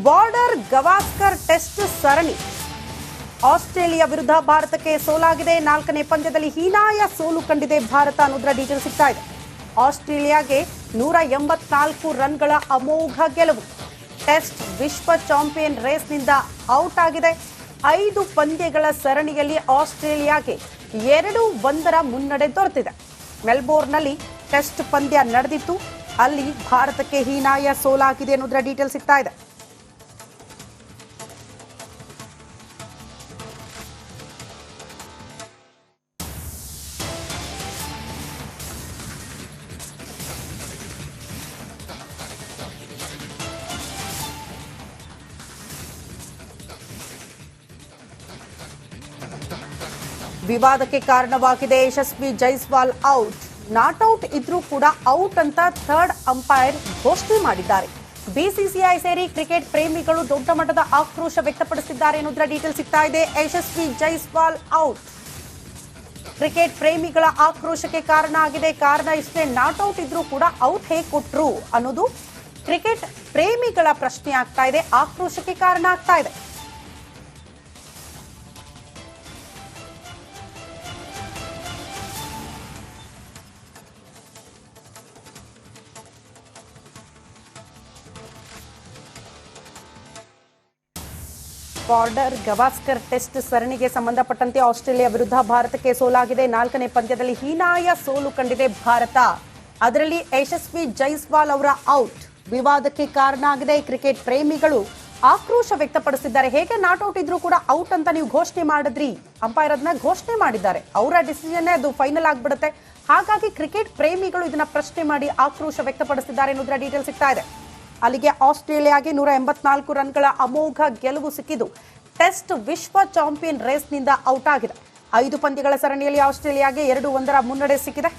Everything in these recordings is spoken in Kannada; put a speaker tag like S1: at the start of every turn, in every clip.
S1: ಬಾರ್ಡರ್ ಗವಾಸ್ಕರ್ ಟೆಸ್ಟ್ ಸರಣಿ ಆಸ್ಟ್ರೇಲಿಯಾ ವಿರುದ್ಧ ಭಾರತಕ್ಕೆ ಸೋಲಾಗಿದೆ. 4ನೇ ಪಂದ್ಯದಲ್ಲಿ ಹೀನಾಯ ಸೋಲು ಕಂಡಿದೆ ಭಾರತ ಅನ್ನೋದರ ಡೀಟೇಲ್ ಸಿಗ್ತಾ ಇದೆ. ಆಸ್ಟ್ರೇಲಿಯಾಗೆ 184 ರನ್ಗಳ ಅಮೋಘ ಗೆಲುವು. ಟೆಸ್ಟ್ ವಿಶ್ವ ಚಾಂಪಿಯನ್ ರೇಸ್ನಿಂದ ಔಟ್ ಆಗಿದೆ. 5 ಪಂದ್ಯಗಳ ಸರಣಿಯಲ್ಲಿ ಆಸ್ಟ್ರೇಲಿಯಾಗೆ 2-1 ಮುನ್ನಡೆ ದೊರೆತಿದೆ. ಮೆಲ್ಬೋರ್ನ್ನಲ್ಲಿ ಟೆಸ್ಟ್ ಪಂದ್ಯ ನಡೆದಿತ್ತು. ಅಲ್ಲಿ ಭಾರತಕ್ಕೆ ಹೀನಾಯ ಸೋಲಾಗಿದೆ ಅನ್ನೋದರ ಡೀಟೇಲ್ ಸಿಗ್ತಾ ಇದೆ. ವಿವಾದಕ್ಕೆ ಕಾರಣವಾಗಿದೆ ಯಶಸ್ವಿ ಜೈಸ್ವಾಲ್ ಔಟ್. ನಾಟ್ ಔಟ್ ಇದ್ರೂ ಕೂಡ ಔಟ್ ಅಂತ ಥರ್ಡ್ ಅಂಪೈರ್ ಘೋಷಣೆ ಮಾಡಿದ್ದಾರೆ. ಬಿಸಿಸಿಐ ಸೇರಿ ಕ್ರಿಕೆಟ್ ಪ್ರೇಮಿಗಳು ದೊಡ್ಡ ಮಟ್ಟದ ಆಕ್ರೋಶ ವ್ಯಕ್ತಪಡಿಸಿದ್ದಾರೆ ಅನ್ನೋದರ ಡೀಟೇಲ್ ಸಿಗ್ತಾ ಇದೆ. ಯಶಸ್ವಿ ಜೈಸ್ವಾಲ್ ಔಟ್ ಕ್ರಿಕೆಟ್ ಪ್ರೇಮಿಗಳ ಆಕ್ರೋಶಕ್ಕೆ ಕಾರಣ ಆಗಿದೆ. ಕಾರಣ ಇಷ್ಟೇ, ನಾಟ್ ಔಟ್ ಇದ್ರೂ ಕೂಡ ಔಟ್ ಹೇಗೆ ಕೊಟ್ರು ಅನ್ನೋದು ಕ್ರಿಕೆಟ್ ಪ್ರೇಮಿಗಳ ಪ್ರಶ್ನೆ ಆಗ್ತಾ ಇದೆ, ಆಕ್ರೋಶಕ್ಕೆ ಕಾರಣ ಆಗ್ತಾ ಇದೆ. ಬಾರ್ಡರ್ ಗವಾಸ್ಕರ್ ಟೆಸ್ಟ್ ಸರಣಿಗೆ ಸಂಬಂಧಪಟ್ಟಂತೆ ಆಸ್ಟ್ರೇಲಿಯಾ ವಿರುದ್ಧ ಭಾರತಕ್ಕೆ ಸೋಲಾಗಿದೆ. 4ನೇ ಪಂದ್ಯದಲ್ಲಿ ಹೀನಾಯ ಸೋಲು ಕಂಡಿದೆ ಭಾರತ. ಅದರಲ್ಲಿ ಯಶಸ್ವಿ ಜೈಸ್ವಾಲ್ ಅವರ ಔಟ್ ವಿವಾದಕ್ಕೆ ಕಾರಣ ಆಗಿದೆ. ಕ್ರಿಕೆಟ್ ಪ್ರೇಮಿಗಳು ಆಕ್ರೋಶ ವ್ಯಕ್ತಪಡಿಸಿದ್ದಾರೆ. ಹೇಗೆ ನಾಟ್ ಔಟ್ ಇದ್ರೂ ಕೂಡ ಔಟ್ ಅಂತ ನೀವು ಘೋಷಣೆ ಮಾಡಿದ್ರಿ, ಅಂಪೈರ್ ಅದನ್ನ ಘೋಷಣೆ ಮಾಡಿದ್ದಾರೆ, ಅವರ ಡಿಸಿಷನ್ ಅದು ಫೈನಲ್ ಆಗ್ಬಿಡುತ್ತೆ. ಹಾಗಾಗಿ ಕ್ರಿಕೆಟ್ ಪ್ರೇಮಿಗಳು ಇದನ್ನ ಪ್ರಶ್ನೆ ಮಾಡಿ ಆಕ್ರೋಶ ವ್ಯಕ್ತಪಡಿಸಿದ್ದಾರೆ ಅನ್ನೋದರ ಡೀಟೇಲ್ ಸಿಗ್ತಾ ಇದೆ. ಅಲ್ಲಿಗೆ ಆಸ್ಟ್ರೇಲಿಯಾಗೆ 184 ರನ್ಗಳ ಅಮೋಘ ಗೆಲುವು ಸಿಕ್ಕಿದ್ದು ಟೆಸ್ಟ್ ವಿಶ್ವ ಚಾಂಪಿಯನ್ ರೇಸ್ನಿಂದ ಔಟ್ ಆಗಿದೆ. 5 ಪಂದ್ಯಗಳ ಸರಣಿಯಲ್ಲಿ ಆಸ್ಟ್ರೇಲಿಯಾಗೆ 2-1 ಮುನ್ನಡೆ ಸಿಕ್ಕಿದೆ.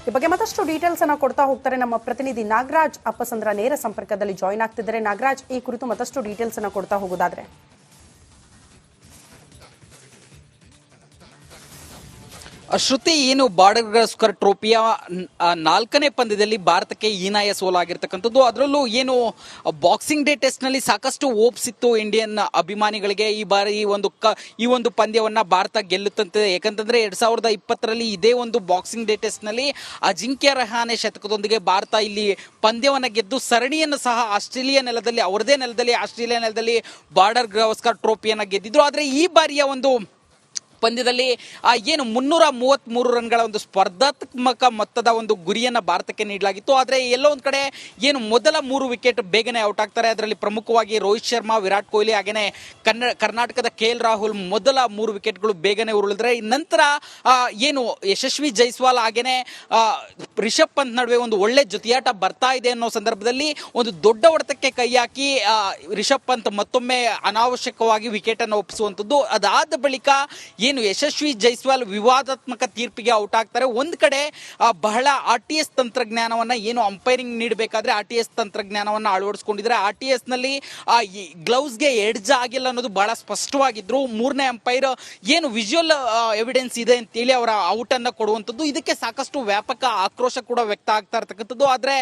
S1: ಈ ಬಗ್ಗೆ ಮತ್ತಷ್ಟು ಡೀಟೇಲ್ಸ್ ಅನ್ನು ಕೊಡ್ತಾ ಹೋಗ್ತಾರೆ ನಮ್ಮ ಪ್ರತಿನಿಧಿ ನಾಗರಾಜ್ ಅಪ್ಪಸಂದ್ರ ನೇರ ಸಂಪರ್ಕದಲ್ಲಿ ಜಾಯಿನ್ ಆಗ್ತಿದ್ದಾರೆ. ನಾಗರಾಜ್, ಈ ಕುರಿತು ಮತ್ತಷ್ಟು ಡೀಟೇಲ್ಸ್ ಅನ್ನು ಕೊಡ್ತಾ ಹೋಗೋದಾದ್ರೆ.
S2: ಶ್ರುತಿ, ಏನು ಬಾರ್ಡರ್ ಗವಾಸ್ಕರ್ ಟ್ರೋಫಿಯ 4ನೇ ಪಂದ್ಯದಲ್ಲಿ ಭಾರತಕ್ಕೆ ಹೀನಾಯ ಸೋಲಾಗಿರ್ತಕ್ಕಂಥದ್ದು. ಅದರಲ್ಲೂ ಏನು ಬಾಕ್ಸಿಂಗ್ ಡೇ ಟೆಸ್ಟ್ ನಲ್ಲಿ ಸಾಕಷ್ಟು ಹೋಪ್ಸ್ ಇತ್ತು ಇಂಡಿಯನ್ ಅಭಿಮಾನಿಗಳಿಗೆ. ಈ ಬಾರಿ ಈ ಒಂದು ಪಂದ್ಯವನ್ನ ಭಾರತ ಗೆಲ್ಲುತ್ತಂತೆ. ಯಾಕಂತಂದ್ರೆ 2020ರಲ್ಲಿ ಇದೇ ಒಂದು ಬಾಕ್ಸಿಂಗ್ ಡೇ ಟೆಸ್ಟ್ ನಲ್ಲಿ ಅಜಿಂಕ್ಯ ರಹಾನೆ ಶತಕದೊಂದಿಗೆ ಭಾರತ ಇಲ್ಲಿ ಪಂದ್ಯವನ್ನ ಗೆದ್ದು ಸರಣಿಯನ್ನು ಸಹ ಆಸ್ಟ್ರೇಲಿಯಾ ನೆಲದಲ್ಲಿ, ಅವರದೇ ನೆಲದಲ್ಲಿ, ಆಸ್ಟ್ರೇಲಿಯಾ ನೆಲದಲ್ಲಿ ಬಾರ್ಡರ್ ಗವಾಸ್ಕರ್ ಟ್ರೋಫಿಯನ್ನ ಗೆದ್ದಿದ್ರು. ಆದ್ರೆ ಈ ಬಾರಿಯ ಒಂದು ಪಂದ್ಯದಲ್ಲಿ ಏನು 333 ರನ್ಗಳ ಒಂದು ಸ್ಪರ್ಧಾತ್ಮಕ ಮೊತ್ತದ ಒಂದು ಗುರಿಯನ್ನು ಭಾರತಕ್ಕೆ ನೀಡಲಾಗಿತ್ತು. ಆದರೆ ಎಲ್ಲೋ ಒಂದು ಕಡೆ ಏನು ಮೊದಲ 3 ವಿಕೆಟ್ ಬೇಗನೆ ಔಟ್ ಆಗ್ತಾರೆ. ಅದರಲ್ಲಿ ಪ್ರಮುಖವಾಗಿ ರೋಹಿತ್ ಶರ್ಮಾ, ವಿರಾಟ್ ಕೊಹ್ಲಿ, ಹಾಗೇನೆ ಕರ್ನಾಟಕದ KL ರಾಹುಲ್ ಮೊದಲ 3 ವಿಕೆಟ್ಗಳು ಬೇಗನೆ ಉರುಳಿದ್ರೆ, ನಂತರ ಏನು ಯಶಸ್ವಿ ಜೈಸ್ವಾಲ್ ಹಾಗೇನೆ ರಿಷಬ್ ಪಂತ್ ನಡುವೆ ಒಂದು ಒಳ್ಳೆ ಜೊತೆಯಾಟ ಬರ್ತಾ ಇದೆ ಅನ್ನೋ ಸಂದರ್ಭದಲ್ಲಿ ಒಂದು ದೊಡ್ಡ ಹೊಡೆತಕ್ಕೆ ಕೈ ಹಾಕಿ ರಿಷಬ್ ಪಂತ್ ಮತ್ತೊಮ್ಮೆ ಅನಾವಶ್ಯಕವಾಗಿ ವಿಕೆಟ್ ಅನ್ನು ಒಪ್ಪಿಸುವಂಥದ್ದು. ಅದಾದ ಬಳಿಕ ಏನು ಯಶಸ್ವಿ ಜೈಸ್ವಾಲ್ ವಿವಾದಾತ್ಮಕ ತೀರ್ಪಿಗೆ ಔಟ್ ಆಗ್ತಾರೆ. ಒಂದ್ ಕಡೆ ಬಹಳ RTS ತಂತ್ರಜ್ಞಾನವನ್ನ, ಏನು ಅಂಪೈರಿಂಗ್ ನೀಡಬೇಕಾದ್ರೆ RTS ತಂತ್ರಜ್ಞಾನವನ್ನ ಅಳವಡಿಸಿಕೊಂಡಿದ್ದಾರೆ. RTS ನಲ್ಲಿ ಗ್ಲೌಸ್ಗೆ ಎಡ್ಜ್ ಆಗಿಲ್ಲ ಅನ್ನೋದು ಬಹಳ ಸ್ಪಷ್ಟವಾಗಿದ್ರು. 3ನೇ ಅಂಪೈರ್ ಏನು ವಿಜುವಲ್ ಎವಿಡೆನ್ಸ್ ಇದೆ ಅಂತೇಳಿ ಅವರ ಔಟ್ ಅನ್ನ ಕೊಡುವಂಥದ್ದು. ಇದಕ್ಕೆ ಸಾಕಷ್ಟು ವ್ಯಾಪಕ ಆಕ್ರೋಶ ಕೂಡ ವ್ಯಕ್ತ ಆಗ್ತಾ ಇರ್ತಕ್ಕಂಥದ್ದು. ಆದ್ರೆ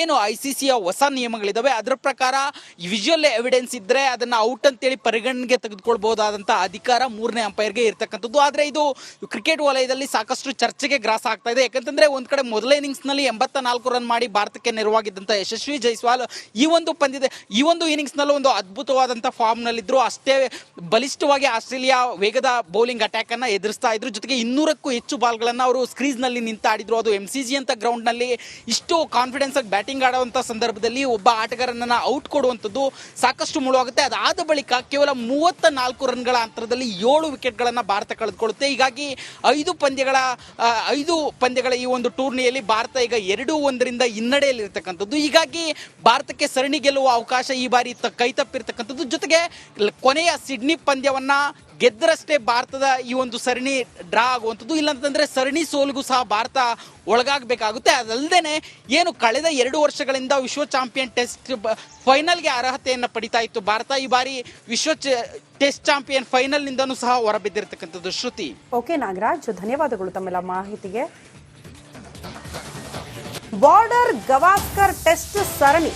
S2: ಏನು ICCಯ ಹೊಸ ನಿಯಮಗಳಿದಾವೆ, ಅದರ ಪ್ರಕಾರ ವಿಜುವಲ್ ಎವಿಡೆನ್ಸ್ ಇದ್ರೆ ಅದನ್ನ ಔಟ್ ಅಂತೇಳಿ ಪರಿಗಣನೆಗೆ ತೆಗೆದುಕೊಳ್ಬಹುದಾದಂತ ಅಧಿಕಾರ 3ನೇ ಅಂಪೈರ್ಗೆ ಇರ್ತಕ್ಕಂಥದ್ದು. ಆದ್ರೆ ಇದು ಕ್ರಿಕೆಟ್ ವಲಯದಲ್ಲಿ ಸಾಕಷ್ಟು ಚರ್ಚೆಗೆ ಗ್ರಾಸ ಆಗ್ತಾ ಇದೆ. ಯಾಕಂತಂದ್ರೆ ಒಂದ್ ಕಡೆ ಮೊದಲ ಇನ್ನಿಂಗ್ಸ್ ನಲ್ಲಿ 84 ರನ್ ಮಾಡಿ ಭಾರತಕ್ಕೆ ನೆರವಾಗಿದ್ದಂತ ಯಶಸ್ವಿ ಜೈಸ್ವಾಲ್ ಈ ಒಂದು ಇನ್ನಿಂಗ್ಸ್ ನಲ್ಲೂ ಒಂದು ಅದ್ಭುತವಾದಂತಹ ಫಾರ್ಮ್ ನಲ್ಲಿದ್ರು. ಅಷ್ಟೇ ಬಲಿಷ್ಠವಾಗಿ ಆಸ್ಟ್ರೇಲಿಯಾ ವೇಗದ ಬೌಲಿಂಗ್ ಅಟ್ಯಾಕ್ ಅನ್ನ ಎದುರಿಸ್ತಾ ಇದ್ರು. ಜೊತೆಗೆ 200ಕ್ಕೂ ಹೆಚ್ಚು ಬಾಲ್ ಗಳನ್ನ ಅವರು ಸ್ಕ್ರೀಸ್ ನಲ್ಲಿ ನಿಂತಾಡಿದ್ರು. ಅದು MCG ಅಂತ ಗ್ರೌಂಡ್ ನಲ್ಲಿ ಇಷ್ಟು ಕಾನ್ಫಿಡೆನ್ಸ್ ಆಗಿ ಬ್ಯಾಟಿಂಗ್ ಆಡುವಂತ ಸಂದರ್ಭದಲ್ಲಿ ಒಬ್ಬ ಆಟಗಾರನನ್ನ ಔಟ್ ಕೊಡುವಂತದ್ದು ಸಾಕಷ್ಟು ಮುಳುವಾಗುತ್ತೆ. ಅದಾದ ಬಳಿಕ ಕೇವಲ 34 ರನ್ಗಳ ಅಂತರದಲ್ಲಿ 7 ವಿಕೆಟ್ಗಳನ್ನ ಭಾರತ ಕಳೆದುಕೊಳ್ಳುತ್ತೆ. ಹೀಗಾಗಿ 5 ಪಂದ್ಯಗಳ ಈ ಒಂದು ಟೂರ್ನಿಯಲ್ಲಿ ಭಾರತ ಈಗ 2-1 ಹಿನ್ನಡೆಯಲ್ಲಿ ಇರತಕ್ಕಂಥದ್ದು. ಹೀಗಾಗಿ ಭಾರತಕ್ಕೆ ಸರಣಿ ಗೆಲ್ಲುವ ಅವಕಾಶ ಈ ಬಾರಿ ಕೈ ತಪ್ಪಿರ್ತಕ್ಕಂಥದ್ದು. ಜೊತೆಗೆ ಕೊನೆಯ ಸಿಡ್ನಿ ಪಂದ್ಯವನ್ನ ಗೆದ್ದರಷ್ಟೇ ಭಾರತದ ಈ ಒಂದು ಸರಣಿ ಡ್ರಾ ಆಗುವಂಥದ್ದು. ಇಲ್ಲಂತಂದ್ರೆ ಸರಣಿ ಸೋಲಿಗೂ ಸಹ ಭಾರತ ಒಳಗಾಗಬೇಕಾಗುತ್ತೆ. ಅದಲ್ಲದೆ ಏನು ಕಳೆದ 2 ವರ್ಷಗಳಿಂದ ವಿಶ್ವ ಚಾಂಪಿಯನ್ ಟೆಸ್ಟ್ ಫೈನಲ್ಗೆ ಅರ್ಹತೆಯನ್ನು ಪಡಿತಾ ಇತ್ತು ಭಾರತ. ಈ ಬಾರಿ ವಿಶ್ವ ಟೆಸ್ಟ್ ಚಾಂಪಿಯನ್ ಫೈನಲ್ ನಿಂದನೂ ಸಹ ಹೊರಬಿದ್ದಿರತಕ್ಕಂಥದ್ದು. ಶ್ರುತಿ.
S1: ಓಕೆ ನಾಗರಾಜ್, ಧನ್ಯವಾದಗಳು ತಮ್ಮೆಲ್ಲ ಮಾಹಿತಿಗೆ. ಬಾರ್ಡರ್ ಗವಾಸ್ಕರ್ ಟೆಸ್ಟ್ ಸರಣಿ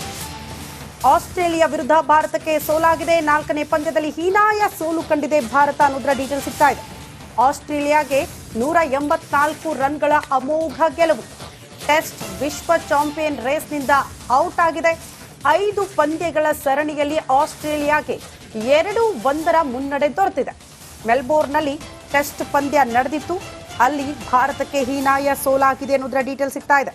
S1: ಆಸ್ಟ್ರೇಲಿಯಾ ವಿರುದ್ಧ ಭಾರತಕ್ಕೆ ಸೋಲಾಗಿದೆ. 4ನೇ ಪಂದ್ಯದಲ್ಲಿ ಹೀನಾಯ ಸೋಲು ಕಂಡಿದೆ ಭಾರತ ಅನ್ನೋದರ ಡೀಟೇಲ್ ಸಿಗ್ತಾ ಇದೆ. ಆಸ್ಟ್ರೇಲಿಯಾಗೆ 184 ರನ್ಗಳ ಅಮೋಘ ಗೆಲುವು. ಟೆಸ್ಟ್ ವಿಶ್ವ ಚಾಂಪಿಯನ್ ರೇಸ್ನಿಂದ ಔಟ್ ಆಗಿದೆ. 5 ಪಂದ್ಯಗಳ ಸರಣಿಯಲ್ಲಿ ಆಸ್ಟ್ರೇಲಿಯಾಗೆ 2-1 ಮುನ್ನಡೆ ದೊರೆತಿದೆ. ಮೆಲ್ಬೋರ್ನ್ನಲ್ಲಿ ಟೆಸ್ಟ್ ಪಂದ್ಯ ನಡೆದಿತ್ತು. ಅಲ್ಲಿ ಭಾರತಕ್ಕೆ ಹೀನಾಯ ಸೋಲಾಗಿದೆ ಅನ್ನೋದರ ಡೀಟೇಲ್ ಸಿಗ್ತಾ ಇದೆ.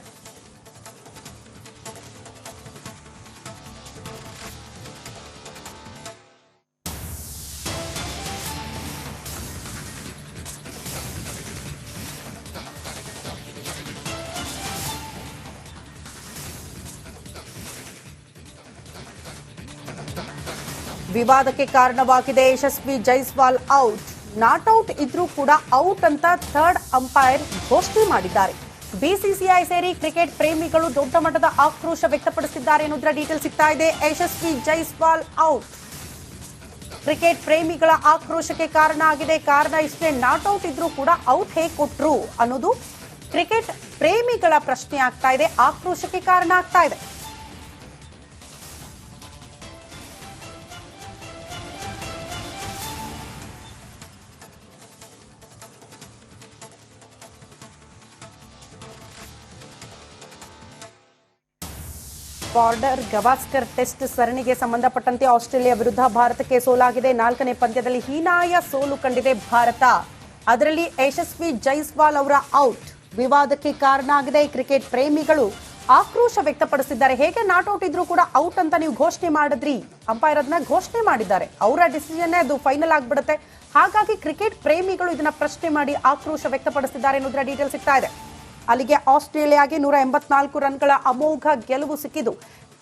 S1: ವಿವಾದಕ್ಕೆ ಕಾರಣವಾಗಿದೆ. ಯಶಸ್ವಿ ಜೈಸ್ವಾಲ್ ಔಟ್. ನಾಟ್ ಔಟ್ ಇದ್ರೂ ಕೂಡ ಔಟ್ ಅಂತ ಥರ್ಡ್ ಅಂಪೈರ್ ಘೋಷಣೆ ಮಾಡಿದ್ದಾರೆ. ಬಿಸಿಸಿಐ ಸೇರಿ ಕ್ರಿಕೆಟ್ ಪ್ರೇಮಿಗಳು ದೊಡ್ಡ ಮಟ್ಟದ ಆಕ್ರೋಶ ವ್ಯಕ್ತಪಡಿಸಿದ್ದಾರೆ ಅನ್ನೋದರ ಡೀಟೇಲ್ ಸಿಗ್ತಾ ಇದೆ. ಯಶಸ್ವಿ ಜೈಸ್ವಾಲ್ ಔಟ್. ಕ್ರಿಕೆಟ್ ಪ್ರೇಮಿಗಳ ಆಕ್ರೋಶಕ್ಕೆ ಕಾರಣ ಆಗಿದೆ. ಕಾರಣ ಇಷ್ಟೇ, ನಾಟ್ ಔಟ್ ಇದ್ರೂ ಕೂಡ ಔಟ್ ಹೇಗೆ ಕೊಟ್ರು ಅನ್ನೋದು ಕ್ರಿಕೆಟ್ ಪ್ರೇಮಿಗಳ ಪ್ರಶ್ನೆ ಆಗ್ತಾ ಇದೆ, ಆಕ್ರೋಶಕ್ಕೆ ಕಾರಣ ಆಗ್ತಾ ಇದೆ. ಬಾರ್ಡರ್ ಗವಾಸ್ಕರ್ ಟೆಸ್ಟ್ ಸರಣಿಗೆ ಸಂಬಂಧಪಟ್ಟಂತೆ ಆಸ್ಟ್ರೇಲಿಯಾ ವಿರುದ್ಧ ಭಾರತಕ್ಕೆ ಸೋಲಾಗಿದೆ. 4ನೇ ಪಂದ್ಯದಲ್ಲಿ ಹೀನಾಯ ಸೋಲು ಕಂಡಿದೆ ಭಾರತ. ಅದರಲ್ಲಿ ಯಶಸ್ವಿ ಜೈಸ್ವಾಲ್ ಅವರ ಔಟ್ ವಿವಾದಕ್ಕೆ ಕಾರಣ ಆಗಿದೆ. ಕ್ರಿಕೆಟ್ ಪ್ರೇಮಿಗಳು ಆಕ್ರೋಶ ವ್ಯಕ್ತಪಡಿಸಿದ್ದಾರೆ. ಹೇಗೆ ನಾಟ್ ಔಟ್ ಇದ್ರೂ ಕೂಡ ಔಟ್ ಅಂತ ನೀವು ಘೋಷಣೆ ಮಾಡಿದ್ರಿ, ಅಂಪೈರ್ ಅದನ್ನ ಘೋಷಣೆ ಮಾಡಿದ್ದಾರೆ, ಅವರ ಡಿಸಿಷನ್ನೇ ಅದು ಫೈನಲ್ ಆಗಿಬಿಡುತ್ತೆ. ಹಾಗಾಗಿ ಕ್ರಿಕೆಟ್ ಪ್ರೇಮಿಗಳು ಇದನ್ನ ಪ್ರಶ್ನೆ ಮಾಡಿ ಆಕ್ರೋಶ ವ್ಯಕ್ತಪಡಿಸಿದ್ದಾರೆ ಅನ್ನೋದರ ಡೀಟೇಲ್ ಸಿಗ್ತಾ ಇದೆ. ಅಲ್ಲಿಗೆ ಆಸ್ಟ್ರೇಲಿಯಾಗೆ 184 ರನ್ಗಳ ಅಮೋಘ ಗೆಲುವು ಸಿಕ್ಕಿದ್ದು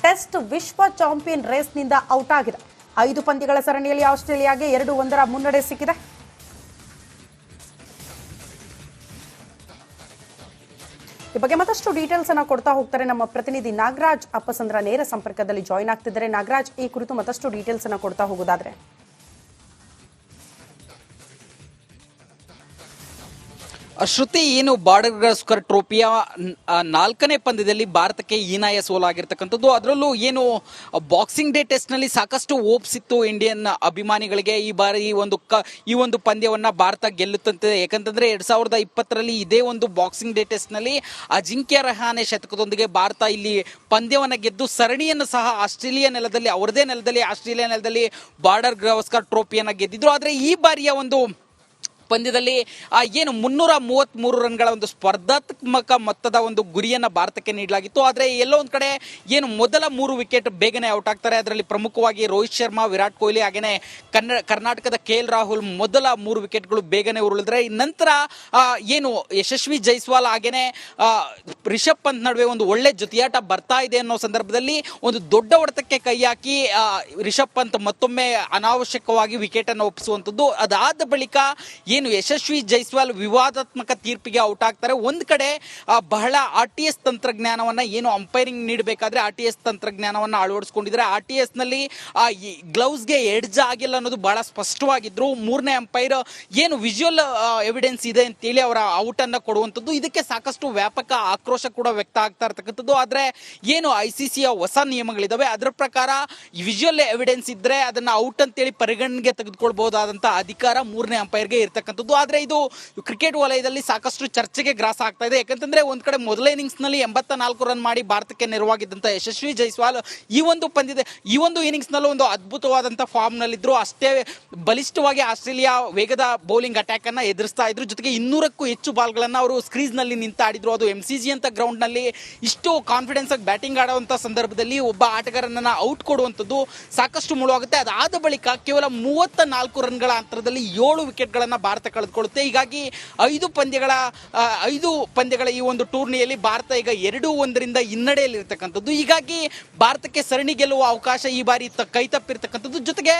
S1: ಟೆಸ್ಟ್ ವಿಶ್ವ ಚಾಂಪಿಯನ್ ರೇಸ್ನಿಂದ ಔಟ್ ಆಗಿದೆ. 5 ಪಂದ್ಯಗಳ ಸರಣಿಯಲ್ಲಿ ಆಸ್ಟ್ರೇಲಿಯಾಗೆ 2-1 ಮುನ್ನಡೆ ಸಿಕ್ಕಿದೆ. ಈ ಬಗ್ಗೆ ಮತ್ತಷ್ಟು ಡೀಟೇಲ್ಸ್ ಅನ್ನ ಕೊಡ್ತಾ ಹೋಗ್ತಾರೆ ನಮ್ಮ ಪ್ರತಿನಿಧಿ ನಾಗರಾಜ್ ಅಪ್ಪಸಂದ್ರ ನೇರ ಸಂಪರ್ಕದಲ್ಲಿ ಜಾಯಿನ್ ಆಗ್ತಿದ್ದಾರೆ. ನಾಗರಾಜ್, ಈ ಕುರಿತು ಮತ್ತಷ್ಟು ಡೀಟೇಲ್ಸ್ ಅನ್ನ ಕೊಡ್ತಾ ಹೋಗೋದಾದ್ರೆ.
S2: ಶ್ರುತಿ, ಏನು ಬಾರ್ಡರ್ ಗವಾಸ್ಕರ್ ಟ್ರೋಫಿಯ 4ನೇ ಪಂದ್ಯದಲ್ಲಿ ಭಾರತಕ್ಕೆ ಹೀನಾಯ ಸೋಲಾಗಿರ್ತಕ್ಕಂಥದ್ದು. ಅದರಲ್ಲೂ ಏನು ಬಾಕ್ಸಿಂಗ್ ಡೇ ಟೆಸ್ಟ್ ನಲ್ಲಿ ಸಾಕಷ್ಟು ಹೋಪ್ಸ್ ಇತ್ತು ಇಂಡಿಯನ್ ಅಭಿಮಾನಿಗಳಿಗೆ. ಈ ಬಾರಿ ಈ ಒಂದು ಪಂದ್ಯವನ್ನ ಭಾರತ ಗೆಲ್ಲುತ್ತಂತೆ. ಯಾಕಂತಂದ್ರೆ 2020ರಲ್ಲಿ ಇದೇ ಒಂದು ಬಾಕ್ಸಿಂಗ್ ಡೇ ಟೆಸ್ಟ್ ನಲ್ಲಿ ಅಜಿಂಕ್ಯ ರಹಾನೆ ಶತಕದೊಂದಿಗೆ ಭಾರತ ಇಲ್ಲಿ ಪಂದ್ಯವನ್ನ ಗೆದ್ದು ಸರಣಿಯನ್ನು ಸಹ ಆಸ್ಟ್ರೇಲಿಯಾ ನೆಲದಲ್ಲಿ, ಅವರದೇ ನೆಲದಲ್ಲಿ, ಆಸ್ಟ್ರೇಲಿಯಾ ನೆಲದಲ್ಲಿ ಬಾರ್ಡರ್ ಗವಾಸ್ಕರ್ ಟ್ರೋಫಿಯನ್ನ ಗೆದ್ದಿದ್ರು. ಆದ್ರೆ ಈ ಬಾರಿಯ ಒಂದು ಪಂದ್ಯದಲ್ಲಿ ಏನು 333 ರನ್ಗಳ ಒಂದು ಸ್ಪರ್ಧಾತ್ಮಕ ಮೊತ್ತದ ಒಂದು ಗುರಿಯನ್ನು ಭಾರತಕ್ಕೆ ನೀಡಲಾಗಿತ್ತು. ಆದರೆ ಎಲ್ಲೋ ಒಂದು ಕಡೆ ಏನು ಮೊದಲ 3 ವಿಕೆಟ್ ಬೇಗನೆ ಔಟ್ ಆಗ್ತಾರೆ. ಅದರಲ್ಲಿ ಪ್ರಮುಖವಾಗಿ ರೋಹಿತ್ ಶರ್ಮಾ, ವಿರಾಟ್ ಕೊಹ್ಲಿ ಹಾಗೇನೆ ಕರ್ನಾಟಕದ KL ರಾಹುಲ್ ಮೊದಲ 3 ವಿಕೆಟ್ಗಳು ಬೇಗನೆ ಉರುಳಿದ್ರೆ, ನಂತರ ಏನು ಯಶಸ್ವಿ ಜೈಸ್ವಾಲ್ ಹಾಗೇನೆ ರಿಷಬ್ ಪಂತ್ ನಡುವೆ ಒಂದು ಒಳ್ಳೆ ಜೊತೆಯಾಟ ಬರ್ತಾ ಇದೆ ಅನ್ನೋ ಸಂದರ್ಭದಲ್ಲಿ ಒಂದು ದೊಡ್ಡ ಹೊಡೆತಕ್ಕೆ ಕೈ ಹಾಕಿ ರಿಷಬ್ ಪಂತ್ ಮತ್ತೊಮ್ಮೆ ಅನಾವಶ್ಯಕವಾಗಿ ವಿಕೆಟ್ ಅನ್ನು ಒಪ್ಪಿಸುವಂಥದ್ದು. ಅದಾದ ಬಳಿಕ ಏನು ಯಶಸ್ವಿ ಜೈಸ್ವಾಲ್ ವಿವಾದಾತ್ಮಕ ತೀರ್ಪಿಗೆ ಔಟ್ ಆಗ್ತಾರೆ. ಒಂದು ಕಡೆ ಬಹಳ RTS ತಂತ್ರಜ್ಞಾನವನ್ನ, ಏನು ಅಂಪೈರಿಂಗ್ ನೀಡಬೇಕಾದ್ರೆ RTS ತಂತ್ರಜ್ಞಾನವನ್ನ ಅಳವಡಿಸಿಕೊಂಡಿದ್ದಾರೆ. RTS ನಲ್ಲಿ ಗ್ಲೌಸ್ಗೆ ಎಡ್ಜ್ ಆಗಿಲ್ಲ ಅನ್ನೋದು ಬಹಳ ಸ್ಪಷ್ಟವಾಗಿದ್ರು. 3ನೇ ಅಂಪೈರ್ ಏನು ವಿಜುವಲ್ ಎವಿಡೆನ್ಸ್ ಇದೆ ಅಂತೇಳಿ ಅವರ ಔಟ್ ಅನ್ನ ಕೊಡುವಂಥದ್ದು. ಇದಕ್ಕೆ ಸಾಕಷ್ಟು ವ್ಯಾಪಕ ಆಕ್ರೋಶ ಕೂಡ ವ್ಯಕ್ತ ಆಗ್ತಾ ಇರ್ತಕ್ಕಂಥದ್ದು. ಆದ್ರೆ ಏನು ICCಯ ಹೊಸ ನಿಯಮಗಳಿದಾವೆ, ಅದರ ಪ್ರಕಾರ ವಿಜುವಲ್ ಎವಿಡೆನ್ಸ್ ಇದ್ರೆ ಅದನ್ನ ಔಟ್ ಅಂತೇಳಿ ಪರಿಗಣನೆಗೆ ತೆಗೆದುಕೊಳ್ಬಹುದಾದಂತಹ ಅಧಿಕಾರ 3ನೇ ಅಂಪೈರ್ಗೆ ಇರ್ತಕ್ಕಂಥದ್ದು. ಆದ್ರೆ ಇದು ಕ್ರಿಕೆಟ್ ವಲಯದಲ್ಲಿ ಸಾಕಷ್ಟು ಚರ್ಚೆಗೆ ಗ್ರಾಸ ಆಗ್ತಾ ಇದೆ. ಯಾಕಂತಂದ್ರೆ ಒಂದ್ ಕಡೆ ಮೊದಲ ಇನ್ನಿಂಗ್ಸ್ ನಲ್ಲಿ 84 ರನ್ ಮಾಡಿ ಭಾರತಕ್ಕೆ ನೆರವಾಗಿದ್ದಂತ ಯಶಸ್ವಿ ಜೈಸ್ವಾಲ್ ಈ ಒಂದು ಇನ್ನಿಂಗ್ಸ್ ನಲ್ಲೂ ಒಂದು ಅದ್ಭುತವಾದಂತಹ ಫಾರ್ಮ್ ನಲ್ಲಿದ್ರು. ಅಷ್ಟೇ ಬಲಿಷ್ಠವಾಗಿ ಆಸ್ಟ್ರೇಲಿಯಾ ವೇಗದ ಬೌಲಿಂಗ್ ಅಟ್ಯಾಕ್ ಅನ್ನ ಎದುರಿಸ್ತಾ ಇದ್ರು. ಜೊತೆಗೆ 200ಕ್ಕೂ ಹೆಚ್ಚು ಬಾಲ್ಗಳನ್ನ ಅವರು ಸ್ಕ್ರೀಸ್ ನಲ್ಲಿ ನಿಂತಾಡಿದ್ರು. ಅದು MCG ಅಂತ ಗ್ರೌಂಡ್ ನಲ್ಲಿ ಇಷ್ಟು ಕಾನ್ಫಿಡೆನ್ಸ್ ಆಗಿ ಬ್ಯಾಟಿಂಗ್ ಆಡುವಂತ ಸಂದರ್ಭದಲ್ಲಿ ಒಬ್ಬ ಆಟಗಾರನನ್ನ ಔಟ್ ಕೊಡುವಂಥದ್ದು ಸಾಕಷ್ಟು ಮುಳುವಾಗುತ್ತೆ. ಅದಾದ ಬಳಿಕ ಕೇವಲ 34 ರನ್ಗಳ ಅಂತರದಲ್ಲಿ 7 ವಿಕೆಟ್ಗಳನ್ನ ಭಾರತ ಕಳೆದುಕೊಳ್ಳುತ್ತೆ. ಹೀಗಾಗಿ 5 ಪಂದ್ಯಗಳ ಈ ಒಂದು ಟೂರ್ನಿಯಲ್ಲಿ ಭಾರತ ಈಗ 2-1 ಹಿನ್ನಡೆಯಲ್ಲಿ ಇರ್ತಕ್ಕಂಥದ್ದು. ಹೀಗಾಗಿ ಭಾರತಕ್ಕೆ ಸರಣಿ ಗೆಲ್ಲುವ ಅವಕಾಶ ಈ ಬಾರಿ ಕೈ ತಪ್ಪಿರ್ತಕ್ಕಂಥದ್ದು. ಜೊತೆಗೆ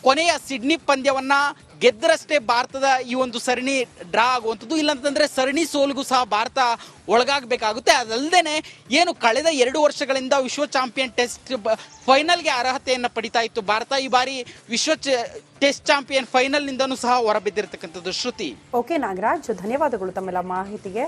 S2: ಕೊನೆಯ ಸಿಡ್ನಿ ಪಂದ್ಯವನ್ನ ಗೆದ್ದರಷ್ಟೇ ಭಾರತದ ಈ ಒಂದು ಸರಣಿ ಡ್ರಾ ಆಗುವಂಥದ್ದು. ಇಲ್ಲಂತಂದ್ರೆ ಸರಣಿ ಸೋಲಿಗೂ ಸಹ ಭಾರತ ಒಳಗಾಗಬೇಕಾಗುತ್ತೆ. ಅದಲ್ಲದೆ ಏನು ಕಳೆದ 2 ವರ್ಷಗಳಿಂದ ವಿಶ್ವ ಚಾಂಪಿಯನ್ ಟೆಸ್ಟ್ ಫೈನಲ್ಗೆ ಅರ್ಹತೆಯನ್ನು ಪಡಿತಾ ಇತ್ತು ಭಾರತ. ಈ ಬಾರಿ ವಿಶ್ವ ಟೆಸ್ಟ್ ಚಾಂಪಿಯನ್ ಫೈನಲ್ ನಿಂದನೂ ಸಹ ಹೊರಬಿದ್ದಿರತಕ್ಕಂಥದ್ದು. ಶ್ರುತಿ.
S1: ಓಕೆ ನಾಗರಾಜ್, ಧನ್ಯವಾದಗಳು ತಮ್ಮೆಲ್ಲ ಮಾಹಿತಿಗೆ.